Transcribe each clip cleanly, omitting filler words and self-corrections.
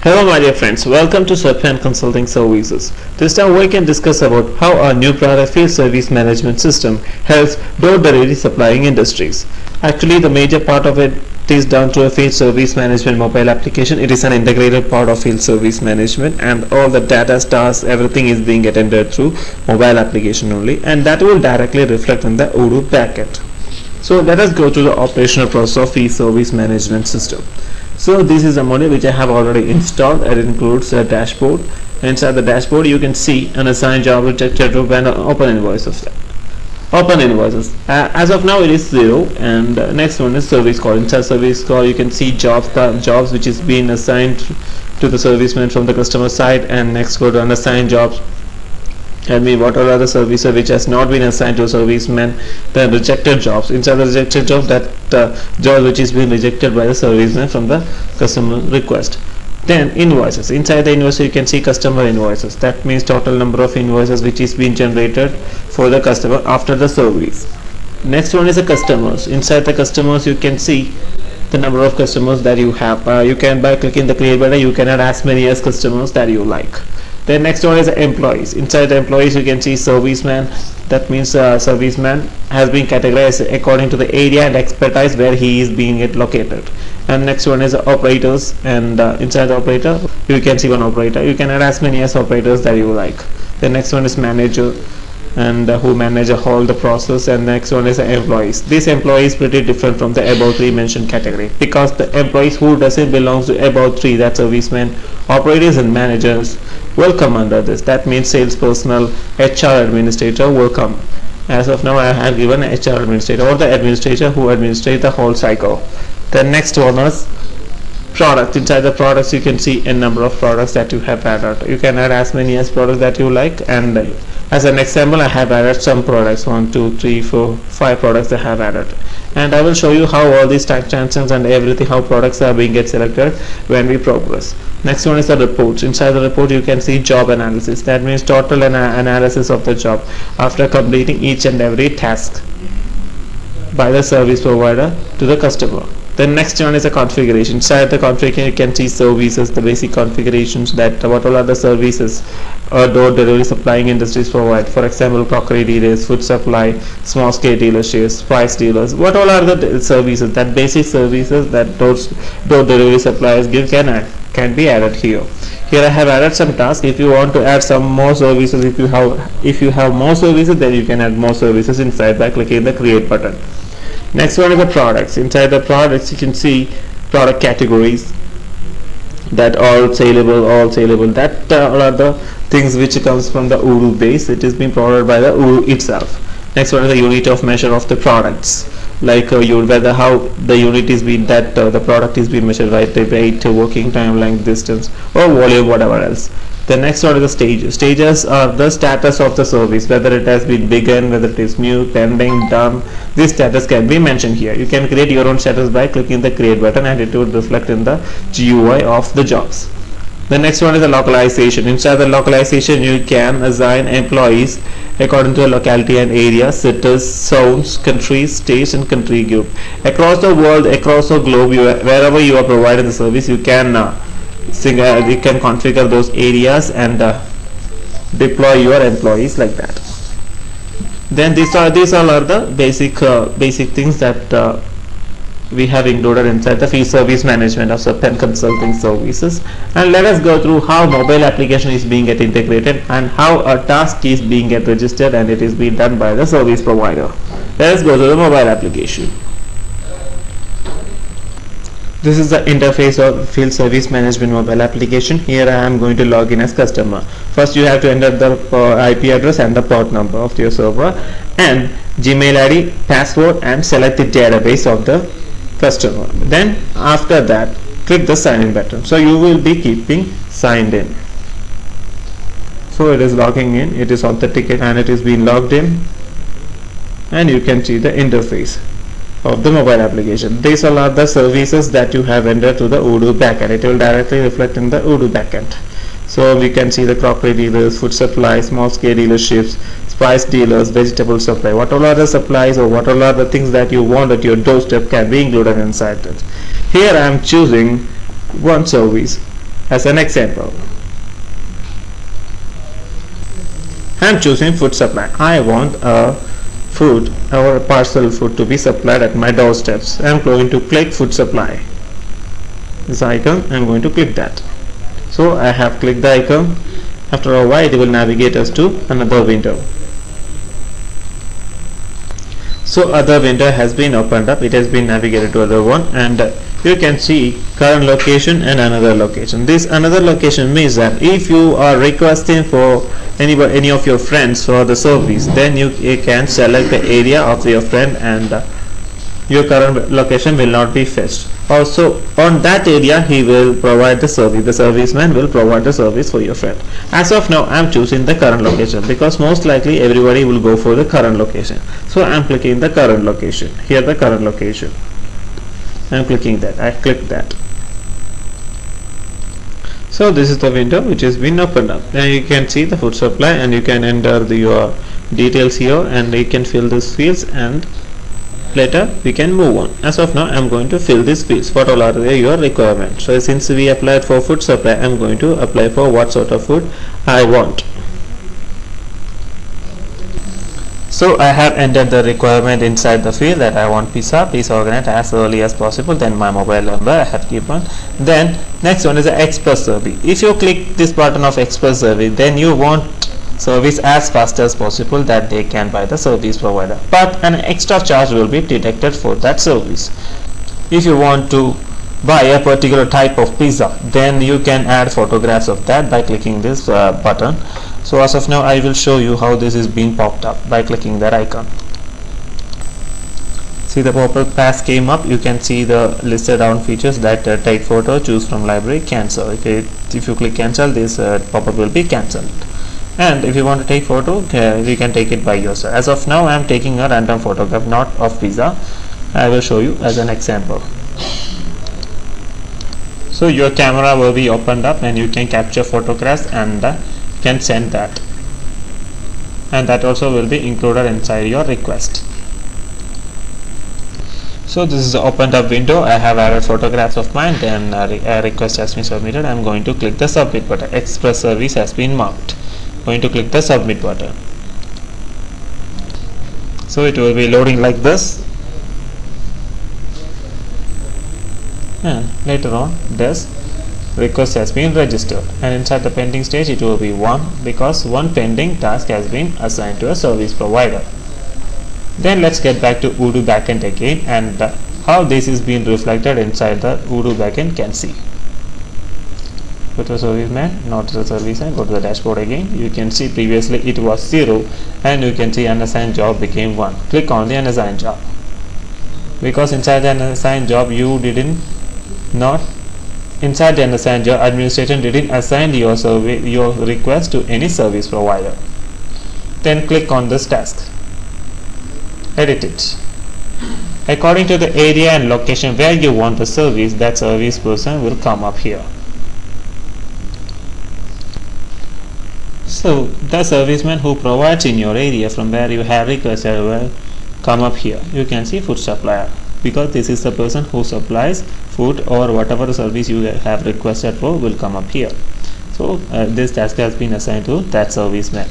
Hello my dear friends, welcome to serviceman consulting services. This time we can discuss about how our new product field service management system helps door delivery supplying industries. Actually the major part of it is done through a field service management mobile application. It is an integrated part of field service management and all the data stars, everything is being attended through mobile application only, and that will directly reflect in the Odoo backend. So let us go to the operational process of field service management system. So this is a module which I have already installed. It includes a dashboard. Inside the dashboard you can see an assigned job, rejected job, and open invoices. Open invoices. As of now it is 0, and next one is service call. Inside service call you can see jobs which is being assigned to the serviceman from the customer side, and next go to unassigned jobs. Tell me what are the services which has not been assigned to a serviceman. Then rejected jobs. Inside the rejected jobs, that job which is being rejected by the serviceman from the customer request. Then invoices. Inside the invoice you can see customer invoices. That means total number of invoices which is being generated for the customer after the service. Next one is the customers. Inside the customers you can see the number of customers that you have. You can, by clicking the create button, you can add as many as customers that you like. Then next one is the employees. Inside the employees you can see serviceman. That means serviceman has been categorized according to the area and expertise where he is being located. And next one is operators, and inside the operator you can see one operator. You can add as many as operators that you like. The next one is manager, and who manage all the process. And next one is the employees. This employee is pretty different from the above three mentioned category, because the employees who doesn't belong to above three, that servicemen, operators and managers, will come under this. That means sales personnel, HR administrator will come. As of now I have given HR administrator, or the administrator who administrates the whole cycle. The next one is product. Inside the products you can see a number of products that you have added. You can add as many as products that you like, and as an example I have added some products, 1 2 3 4 5 products I have added, and I will show you how all these timestamps and everything, how products are being get selected when we progress. Next one is the reports. Inside the report you can see job analysis. That means total analysis of the job after completing each and every task by the service provider to the customer. The next one is a configuration. Inside the configuration you can see services, the basic configurations, that what all are the services door delivery supplying industries provide. For example, crockery dealers, food supply, small scale dealerships, spice dealers. What all are the services, that basic services that door delivery suppliers give can be added here. Here I have added some tasks. If you want to add some more services, if you have more services, then you can add more services inside by clicking the create button. Next one is the products. Inside the products you can see product categories, that all saleable, that all are the things which comes from the Odoo base. It is being provided by the Odoo itself. Next one is the unit of measure of the products, like whether how the unit is being, that the product is being measured, right, the weight, working time, length, distance, or volume, whatever else. The next one is the stages. Stages are the status of the service, whether it has been begun, whether it is new, pending, done. This status can be mentioned here. You can create your own status by clicking the create button, and it will reflect in the GUI of the jobs. The next one is the localization. Inside the localization you can assign employees according to the locality and area, cities, zones, countries, states, and country group. Across the world, across the globe, wherever you are providing the service, you can configure those areas and deploy your employees like that. Then these all are the basic things that we have included inside the field service management of serviceman consulting services. And let us go through how mobile application is being integrated, and how a task is being registered and it is being done by the service provider. Let us go to the mobile application. This is the interface of field service management mobile application. Here I am going to log in as customer. First you have to enter the IP address and the port number of your server, and Gmail ID, password, and select the database of the customer. Then after that click the sign in button. So you will be keeping signed in. So it is logging in, it is authenticated, and it is being logged in, and you can see the interface of the mobile application. These all are the services that you have entered to the Odoo backend. It will directly reflect in the Odoo backend. So we can see the crockery dealers, food supply, small scale dealerships, spice dealers, vegetable supply. What all are the supplies, or what all are the things that you want at your doorstep can be included inside it. Here I am choosing one service as an example. I am choosing food supply. I want a food or a parcel food to be supplied at my doorsteps. I am going to click food supply. This icon, I am going to click that. So I have clicked the icon. After a while it will navigate us to another window. So other window has been opened up, it has been navigated to other one, and you can see current location and another location. This another location means that if you are requesting for any of your friends for the service, then you can select the area of your friend, and your current location will not be fetched. Also on that area he will provide the service, the serviceman will provide the service for your friend. As of now I am choosing the current location because most likely everybody will go for the current location. So I am clicking the current location. Here the current location, I am clicking that. I click that. So this is the window which has been opened up. Now you can see the food supply, and you can enter your details here, and you can fill these fields, and later we can move on. As of now I am going to fill these fields. What all are your requirements? So since we applied for food supply, I am going to apply for what sort of food I want. So I have entered the requirement inside the field that I want pizza. Please organize as early as possible. Then my mobile number I have given. Then next one is the express service. If you click this button of express service, then you want service as fast as possible that they can buy the service provider, but an extra charge will be deducted for that service. If you want to buy a particular type of pizza, then you can add photographs of that by clicking this button. So as of now I will show you how this is being popped up by clicking that icon. See, the pop-up pass came up. You can see the listed down features that take photo, choose from library, cancel. If you click cancel, this pop-up will be cancelled. And if you want to take photo, you can take it by yourself. As of now I am taking a random photograph, not of pizza. I will show you as an example. So your camera will be opened up, and you can capture photographs and can send that, and that also will be included inside your request. So this is the opened up window. I have added photographs of mine. Then a request has been submitted. I am going to click the submit button. Express service has been marked. Going to click the submit button. So it will be loading like this, and later on this request has been registered, and inside the pending stage it will be 1 because one pending task has been assigned to a service provider. Then let's get back to Odoo backend again, and how this is being reflected inside the Odoo backend can see. Go to serviceman, not the serviceman. Go to the dashboard again. You can see previously it was 0, and you can see unassigned job became 1. Click on the unassigned job, because inside the unassigned job you didn't not inside the unassigned job administration didn't assign your request to any service provider. Then click on this task, edit it according to the area and location where you want the service. That service person will come up here. So the serviceman who provides in your area from where you have requested will come up here. You can see food supplier, because this is the person who supplies food or whatever service you have requested for will come up here. So this task has been assigned to that serviceman.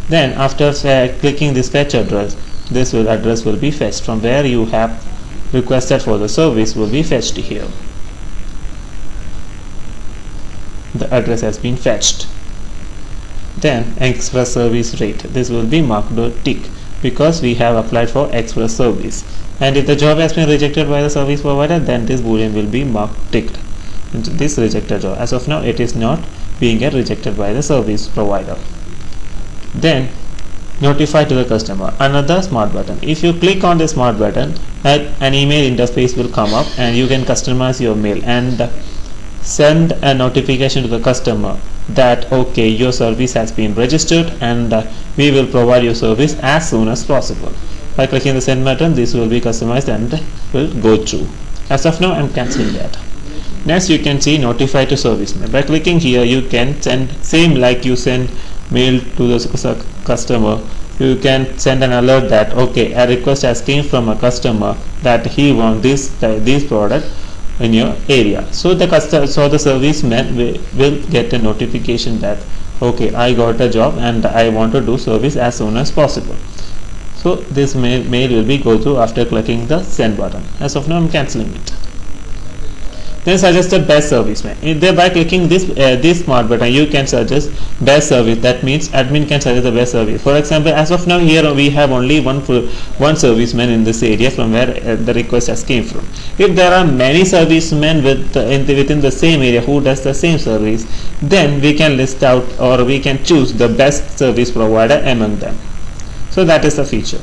Then after clicking this fetch address, this address will be fetched from where you have requested for the service will be fetched here. The address has been fetched. Then express service rate, this will be marked tick because we have applied for express service, and if the job has been rejected by the service provider, then this boolean will be marked ticked into this rejected job. As of now it is not being rejected by the service provider. Then notify to the customer, another smart button. If you click on the smart button, an email interface will come up, and you can customize your mail and send a notification to the customer that okay, your service has been registered, and we will provide your service as soon as possible. By clicking the send button, this will be customized and will go through. As of now I am cancelling that. Next you can see notify to serviceman. By clicking here you can send, same like you send mail to the customer, you can send an alert that okay, a request has came from a customer that he wants this product in your area. So the serviceman will get a notification that okay, I got a job and I want to do service as soon as possible. So this mail will be go through after clicking the send button. As of now, I'm cancelling it. Then suggest the best serviceman. By clicking this smart button, you can suggest best service. That means admin can suggest the best service. For example, as of now here we have only one serviceman in this area from where the request has came from. If there are many servicemen within the same area who does the same service, then we can list out or we can choose the best service provider among them. So that is the feature.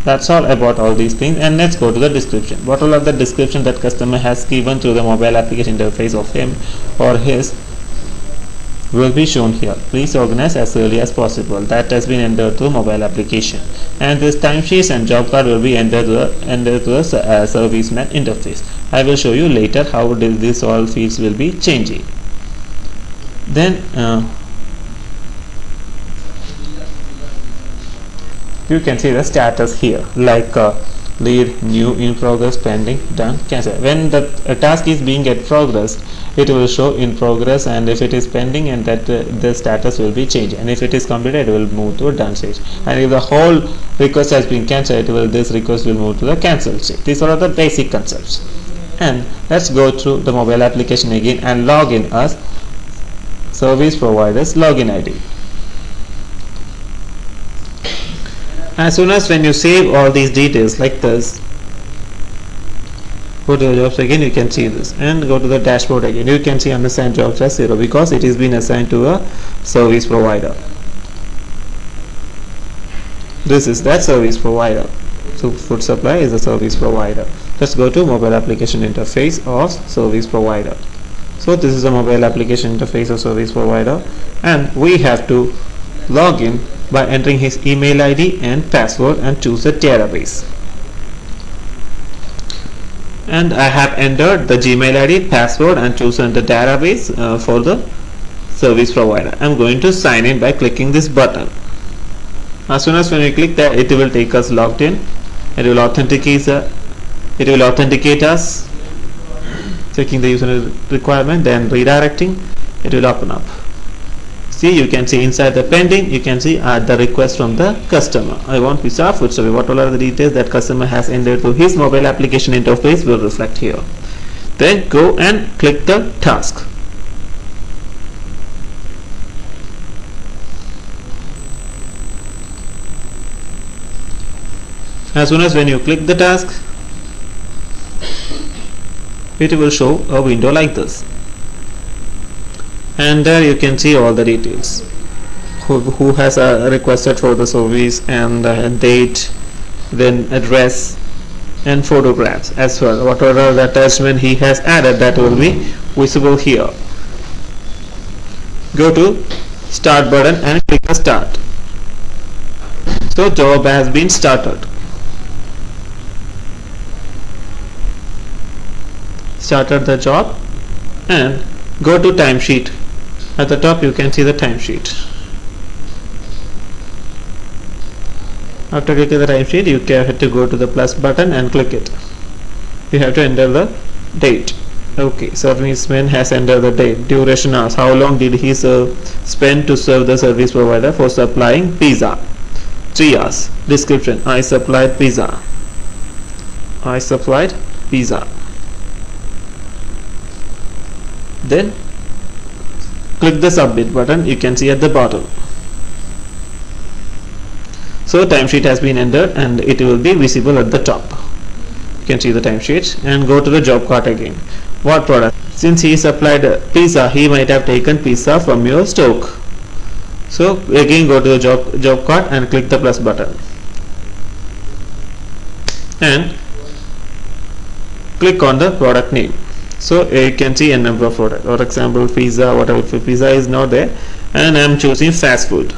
That's all about all these things, and let's go to the description. What all of the description that customer has given through the mobile application interface of him or his will be shown here. Please organize as early as possible. That has been entered through mobile application, and this timesheets and job card will be entered to the serviceman interface. I will show you later how this all fields will be changing. Then you can see the status here, like lead, new, in progress, pending, done, cancel. When the task is being at progress, it will show in progress, and if it is pending, and that the status will be changed, and if it is completed, it will move to a done stage, and if the whole request has been cancelled, this request will move to the cancel stage. These are the basic concepts. And let's go through the mobile application again and log in as service provider's login ID. As soon as when you save all these details like this, go to the jobs again, you can see this, and go to the dashboard again, you can see unassigned jobs as 0 because it is been assigned to a service provider. This is that service provider. So food supply is a service provider. Let's go to mobile application interface of service provider. So this is a mobile application interface of service provider, and we have to log in by entering his email ID and password and choose a database. And I have entered the Gmail ID, password, and chosen the database for the service provider. I'm going to sign in by clicking this button. As soon as when we click that, it will take us logged in. It will authenticate us, checking the user requirement, then redirecting. It will open up. See, you can see inside the pending, you can see the request from the customer. I want pizza, food service. What all are the details that customer has entered to his mobile application interface will reflect here. Then go and click the task. As soon as when you click the task, it will show a window like this. And there you can see all the details, who has requested for the service, and date, then address, and photographs as well. Whatever the attachment he has added, that will be visible here. Go to start button and click the start. So job has been started. Started the job, and go to timesheet. At the top you can see the timesheet. After clicking the timesheet, you have to go to the plus button and click it. You have to enter the date. Okay, serviceman has entered the date, duration hours, how long did he spend to serve the service provider for supplying pizza, 3 hours. Description, I supplied pizza. I supplied pizza. Then click the submit button, you can see at the bottom. So timesheet has been entered and it will be visible at the top. You can see the timesheet, and go to the job card again. What product? Since he supplied pizza, he might have taken pizza from your stock. So again go to the job card and click the plus button. And click on the product name. So you can see a number of products. For example, pizza, whatever pizza is not there, and I am choosing fast food.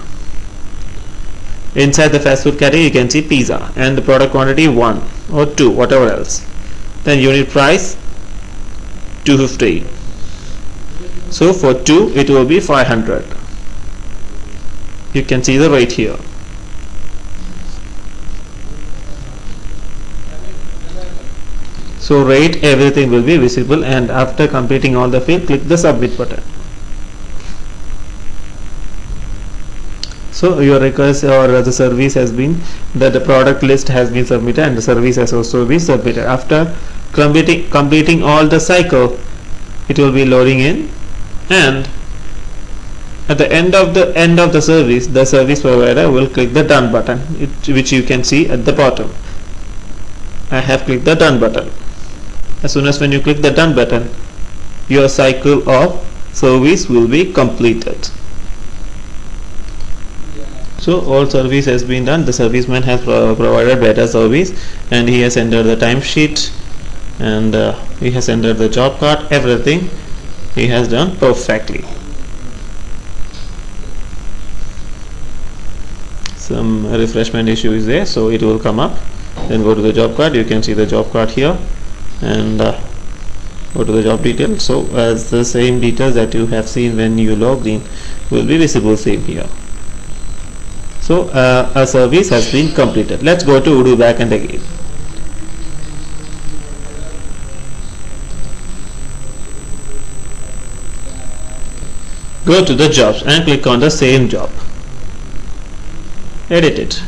Inside the fast food category you can see pizza, and the product quantity 1 or 2, whatever else. Then unit price 250. So for 2 it will be 500. You can see the rate here. So rate, everything will be visible, and after completing all the field, click the submit button. So your request or the service has been, the product list has been submitted and the service has also been submitted. After completing all the cycle, it will be loading in, and at the end of the service, the service provider will click the done button, which you can see at the bottom. I have clicked the done button. As soon as when you click the done button, your cycle of service will be completed. So all service has been done. The serviceman has provided better service, and he has entered the timesheet, and he has entered the job card. Everything he has done perfectly. Some refreshment issue is there, so it will come up. Then go to the job card. You can see the job card here, and go to the job details. So as the same details that you have seen when you logged in will be visible same here. So a service has been completed. Let's go to Odoo backend again. Go to the jobs and click on the same job. Edit it.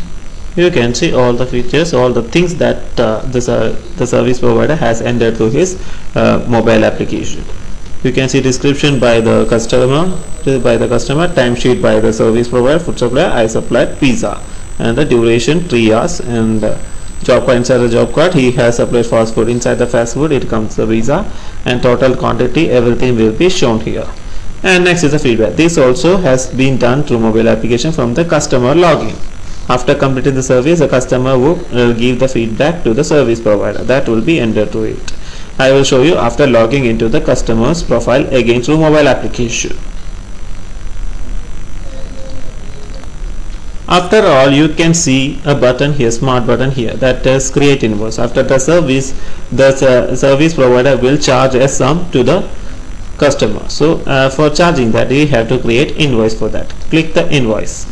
You can see all the features, all the things that the service provider has entered to his mobile application. You can see description by the customer, timesheet by the service provider, food supplier, I supplied pizza, and the duration 3 hours, and job card. Inside the job card he has supplied fast food. Inside the fast food it comes the pizza, and total quantity, everything will be shown here. And next is the feedback. This also has been done through mobile application from the customer login. After completing the service, the customer will give the feedback to the service provider. That will be entered to it. I will show you after logging into the customer's profile again through mobile application. After all, you can see a button here, smart button here, that is create invoice. After the service, the service provider will charge a sum to the customer. So for charging that, we have to create invoice for that. Click the invoice.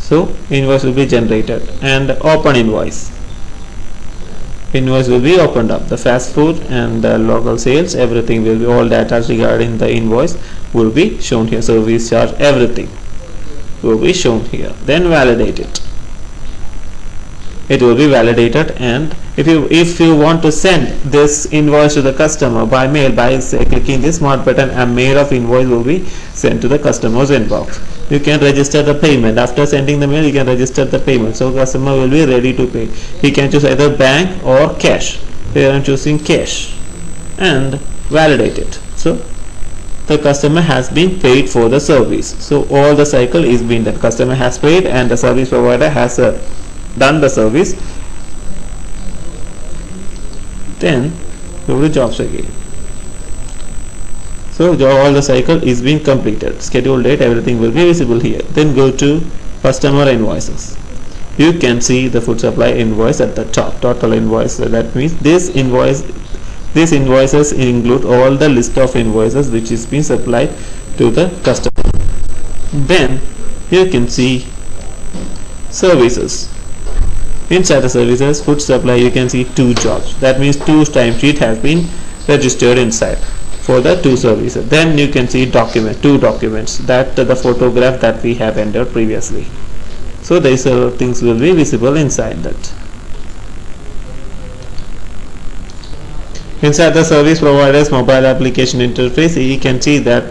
So invoice will be generated, and open invoice. Invoice will be opened up. The fast food and the local sales, everything will be, all data regarding the invoice will be shown here. Service charge, everything will be shown here. Then validate it. It will be validated, and if you want to send this invoice to the customer by mail, by clicking this smart button, a mail of invoice will be sent to the customer's inbox. You can register the payment. After sending the mail, you can register the payment, so customer will be ready to pay. He can choose either bank or cash. Here I am choosing cash, and validate it. So the customer has been paid for the service. So all the cycle is being done. Customer has paid, and the service provider has done the service. Then go to jobs again. So all the cycle is being completed. Schedule date, everything will be visible here. Then go to customer invoices. You can see the food supply invoice at the top, total invoice. So that means these invoices include all the list of invoices which is being supplied to the customer. Then you can see services. Inside the services, food supply, you can see 2 jobs. That means 2 timesheet has been registered inside for the 2 services. Then you can see 2 documents, that the photograph that we have entered previously. So these things will be visible inside that. Inside the service provider's mobile application interface, you can see that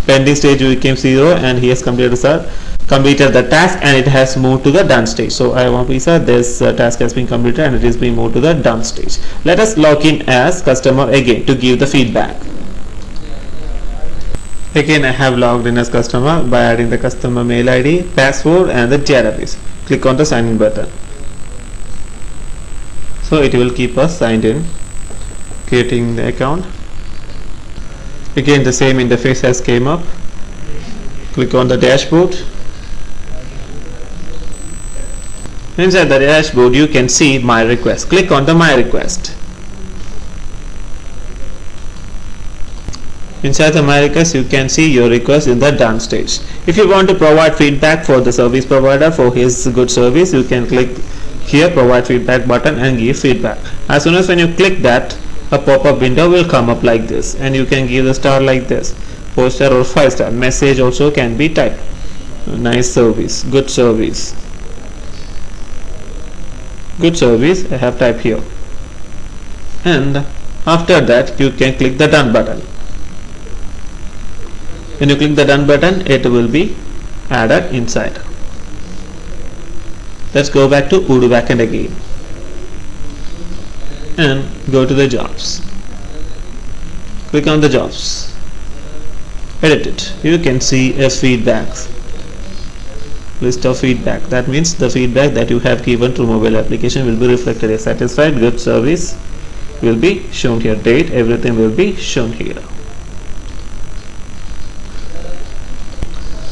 pending stage became 0, and he has completed the task, and it has moved to the done stage. So I want pizza, this task has been completed, and it is being moved to the done stage. Let us log in as customer again to give the feedback. Again I have logged in as customer by adding the customer mail ID, password, and the database. Click on the sign in button. So it will keep us signed in, creating the account. Again the same interface has came up. Click on the dashboard. Inside the dashboard you can see my request. Click on the my request. Inside the my request you can see your request in the done stage. If you want to provide feedback for the service provider for his good service, you can click here provide feedback button and give feedback. As soon as when you click that, a pop-up window will come up like this, and you can give the star like this, 4-star or 5-star. Message also can be typed. Nice service, good service, good service. I have typed here, and after that you can click the done button. When you click the done button, it will be added inside. Let's go back to Odoo backend again and go to the jobs. Click on the jobs, edit it. You can see a feedback, list of feedback. That means the feedback that you have given to mobile application will be reflected as satisfied, good service will be shown here, date, everything will be shown here.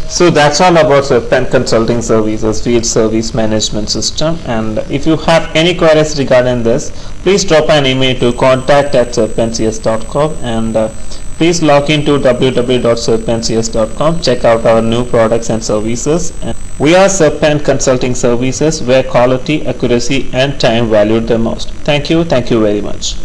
So that's all about ServPen Consulting Services Field Service Management System, and if you have any queries regarding this, please drop an email to contact@servpencs.com, and please log into www.servpencs.com. check out our new products and services. And we are ServPen Consulting Services, where quality, accuracy and time valued the most. Thank you very much.